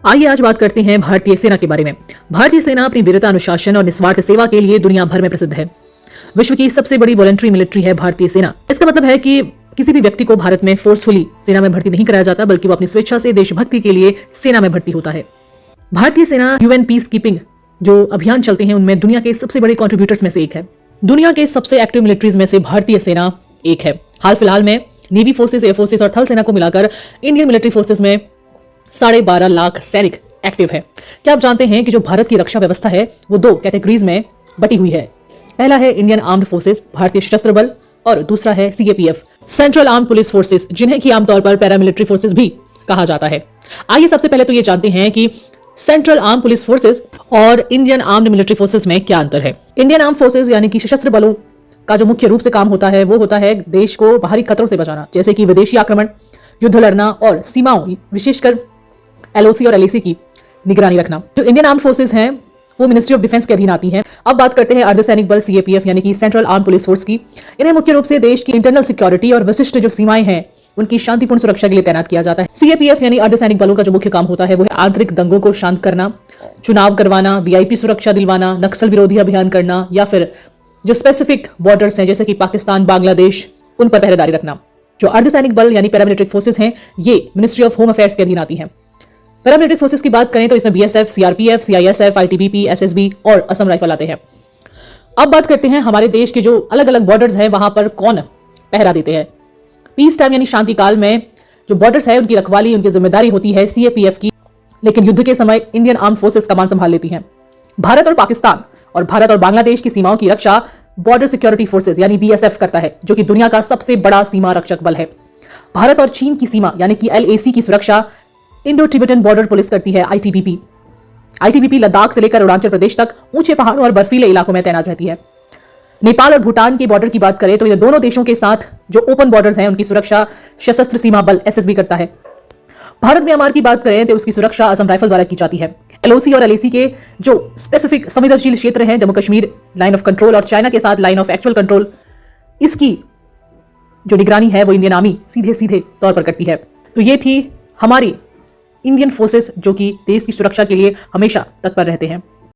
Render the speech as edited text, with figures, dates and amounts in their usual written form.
आइए आज बात करते हैं भारतीय सेना के बारे में। भारतीय सेना अपनी वीरता, अनुशासन और निस्वार्थ सेवा के लिए दुनिया भर में प्रसिद्ध है। विश्व की सबसे बड़ी वॉलंटरी मिलिट्री है भारतीय सेना। इसका मतलब है कि किसी भी व्यक्ति को भारत में फोर्सफुली सेना में भर्ती नहीं कराया जाता, बल्कि वो अपनी स्वेच्छा से देशभक्ति के लिए सेना में भर्ती होता है। भारतीय सेना यूएन पीस कीपिंग जो अभियान चलते हैं उनमें दुनिया के सबसे बड़े कॉन्ट्रीब्यूटर्स में से एक है। दुनिया के सबसे एक्टिव मिलिट्रीज में से भारतीय सेना एक है। हाल फिलहाल में नेवी फोर्सेस, एयर फोर्सेस और थल सेना को मिलाकर इंडियन मिलिट्री फोर्सेस में 12.5 लाख सैनिक एक्टिव है। क्या आप जानते हैं कि जो भारत की रक्षा व्यवस्था है वो 2 कैटेगरीज में बटी हुई है। पहला है इंडियन आर्म्ड फोर्सेस, भारतीय सशस्त्र बल, और दूसरा है CAPF, central armed police forces, जिन्हें की आमतौर पर पैरामिलिट्री फोर्सेस भी कहा जाता है। आइए सबसे पहले तो ये जानते हैं कि सेंट्रल आर्म पुलिस फोर्सेस और इंडियन आर्म्ड मिलिट्री फोर्सेस में क्या अंतर है। इंडियन आर्म फोर्सेस यानी कि सशस्त्र बलों का जो मुख्य रूप से काम होता है वो होता है देश को बाहरी खतरों से बचाना, जैसे कि विदेशी आक्रमण, युद्ध लड़ना और सीमाओं विशेषकर एलओसी और एलएसी की निगरानी रखना। जो इंडियन आर्म फोर्सेस हैं वो मिनिस्ट्री ऑफ डिफेंस के अधीन आती हैं। अब बात करते हैं अर्धसैनिक बल सीएपीएफ यानी कि सेंट्रल आर्म पुलिस फोर्स की। इन्हें मुख्य रूप से देश की इंटरनल सिक्योरिटी और विशिष्ट जो सीमाएं हैं उनकी शांतिपूर्ण सुरक्षा के लिए तैनात किया जाता है। सीएपीएफ यानी अर्धसैनिक बलों का जो मुख्य काम होता है वो है आंतरिक दंगों को शांत करना, चुनाव करवाना, वीआईपी सुरक्षा दिलवाना, नक्सल विरोधी अभियान करना, या फिर जो स्पेसिफिक बॉर्डर्स हैं जैसे कि पाकिस्तान, बांग्लादेश, उन पर पहरेदारी रखना। जो अर्धसैनिक बल यानी पैरामिलिट्री फोर्सेस हैं ये मिनिस्ट्री ऑफ होम अफेयर्स के अधीन आती हैं। पैरामिलिट्री फोर्सेस की बात करें तो इसमें BSF, CRPF, CISF, ITBP, SSB और असम राइफल आते हैं। अब बात करते हैं हमारे देश के जो अलग अलग बॉर्डर्स हैं वहां पर कौन पहरा देते हैं। पीस टाइम यानी शांति काल में जो बॉर्डर्स है उनकी रखवाली, उनकी जिम्मेदारी होती है सीएपीएफ की, लेकिन युद्ध के समय इंडियन आर्म फोर्सेस कमान संभाल लेती हैं। भारत और पाकिस्तान और भारत और बांग्लादेश की सीमाओं की रक्षा बॉर्डर सिक्योरिटी फोर्सेस यानी बीएसएफ करता है, जो कि दुनिया का सबसे बड़ा सीमा रक्षक बल है। भारत और चीन की सीमा यानी कि एलएसी की सुरक्षा इंडो टिबेटन बॉर्डर पुलिस करती है आईटीबीपी। आईटीबीपी लद्दाख से लेकर अरुणाचल प्रदेश तक ऊंचे पहाड़ों और बर्फीले इलाकों में तैनात रहती है। नेपाल और भूटान के बॉर्डर की बात करें तो ये दोनों देशों के साथ जो ओपन बॉर्डर्स हैं उनकी सुरक्षा सशस्त्र सीमा बल एसएसबी करता है। भारत म्यांमार की बात करें तो उसकी सुरक्षा असम राइफल द्वारा की जाती है। एलओसी और एलएसी के जो स्पेसिफिक संवेदनशील क्षेत्र हैं, Jammu Kashmir line of control और चाइना के साथ लाइन ऑफ एक्चुअल कंट्रोल, इसकी जो निगरानी है वो इंडियन आर्मी सीधे तौर पर करती है। तो ये थी हमारी इंडियन फोर्सेस जो कि देश की सुरक्षा के लिए हमेशा तत्पर रहते हैं।